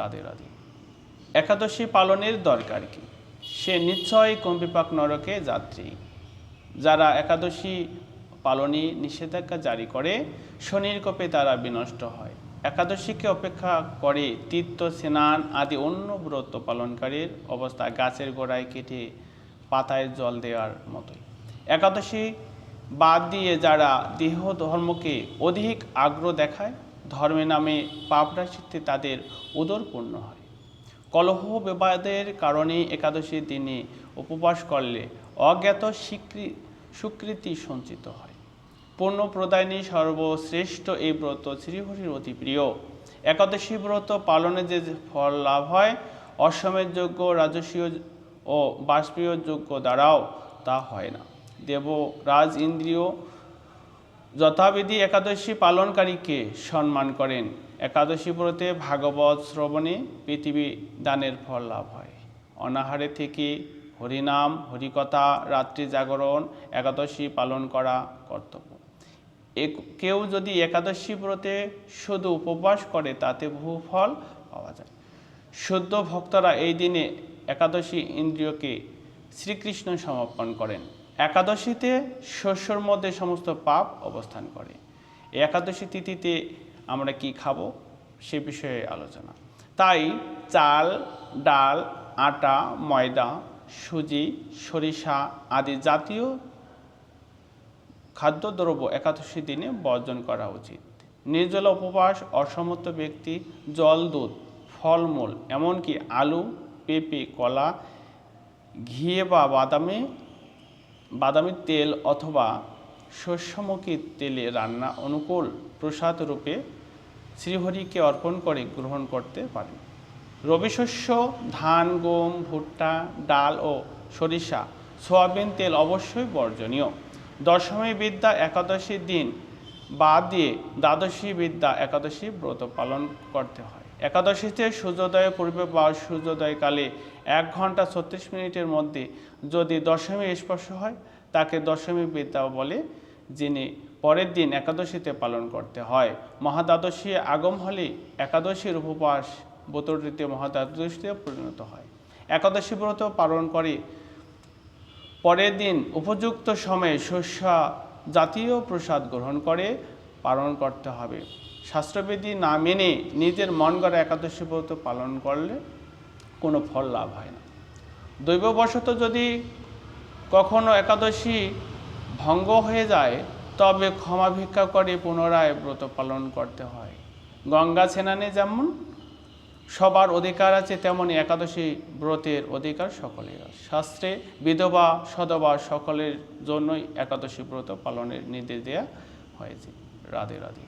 রাধে রাধে। একাদশী পালনের দরকার কি? সে নিশ্চয় কম্পিপাক নরকে যাত্রী। যারা একাদশী পালনে নিষেধাজ্ঞা জারি করে শনির কোপে তারা বিনষ্ট হয়। একাদশীকে অপেক্ষা করে তীর্থ স্নান আদি অন্য ব্রত পালনকারীর অবস্থা গাছের গোড়ায় কেটে পাতায় জল দেওয়ার মতোই। একাদশী বাদ দিয়ে যারা দেহ ধর্মকে অধিক আগ্রহ দেখায় ধর্মের নামে পাপরাশিতে তাদের উদর পূর্ণ হয়। কলহ বিবাদের কারণে একাদশীর দিনে উপবাস করলে অজ্ঞাত স্বীকৃতি সঞ্চিত হয়। পূর্ণ প্রদায়নী সর্বশ্রেষ্ঠ এই ব্রত শ্রীহরির অতি প্রিয়। একাদশী ব্রত পালনে যে ফল লাভ হয় অশ্বমেধ যজ্ঞ রাজসীয় ও বাষ্পীয় যজ্ঞ দ্বারাও তা হয় না। দেবরাজ ইন্দ্রিয় যথাবিধি একাদশী পালনকারীকে সম্মান করেন। একাদশী ব্রতে ভাগবত শ্রবণে পৃথিবী দানের ফল লাভ হয়। অনাহারে থেকে হরিনাম হরিকথা রাত্রি জাগরণ একাদশী পালন করা কর্তব্য। কেউ যদি একাদশী ব্রতে শুধু উপবাস করে তাতে বহু ফল পাওয়া যায়। শুদ্ধ ভক্তরা এই দিনে একাদশী ইন্দ্রিয়কে শ্রীকৃষ্ণ সমর্পণ করেন। একাদশীতে শস্যর মধ্যে সমস্ত পাপ অবস্থান করে। এই একাদশী তিথিতে আমরা কি খাবো সে বিষয়ে আলোচনা। তাই চাল ডাল আটা ময়দা সুজি সরিষা আদি জাতীয় খাদ্যদ্রব্য একাদশী দিনে বর্জন করা উচিত। নির্জলা উপবাস অসমর্থ ব্যক্তি জল দুধ ফলমূল এমনকি আলু পেঁপে কলা ঘি বা বাদামি তেল অথবা শস্যমুখী তেলে রান্না অনুকূল প্রসাদ রূপে শ্রীহরিকে অর্পণ করে গ্রহণ করতে পারেন। রবিশস্য ধান গম ভুট্টা ডাল ও সরিষা সয়াবিন তেল অবশ্যই বর্জনীয়। দশমী বিদ্যা একাদশীর দিন বাদ দিয়ে দ্বাদশী বিদ্যা একাদশী ব্রত পালন করতে হয়। একাদশীতে সূর্যোদয়ের পূর্বে বা সূর্যোদয়কালে 1 ঘন্টা 36 মিনিটের মধ্যে যদি দশমী স্পর্শ হয় তাকে দশমী বিদ্যা বলে, যিনি পরের দিন একাদশীতে পালন করতে হয়। মহাদ্বাদশী আগম হলে একাদশীর উপবাস ব্রতটিতে মহাদ্বাদশীতে পরিণত হয়। একাদশী ব্রত পালন করে পরের দিন উপযুক্ত সময়ে শস্য জাতীয় প্রসাদ গ্রহণ করে পালন করতে হবে। শাস্ত্রবিধি না মেনে নিজের মন গড়া একাদশী ব্রত পালন করলে কোনো ফল লাভ হয় না। দৈববশত যদি কখনো একাদশী ভঙ্গ হয়ে যায় তবে ক্ষমা ভিক্ষা করে পুনরায় ব্রত পালন করতে হয়। গঙ্গা স্নানে যেমন সবার অধিকার আছে তেমনি একাদশী ব্রতের অধিকার সকলের। শাস্ত্রে বিধবা সধবা সকলের জন্যই একাদশী ব্রত পালনের নির্দেশ দেওয়া হয়েছে। রাধে রাধে।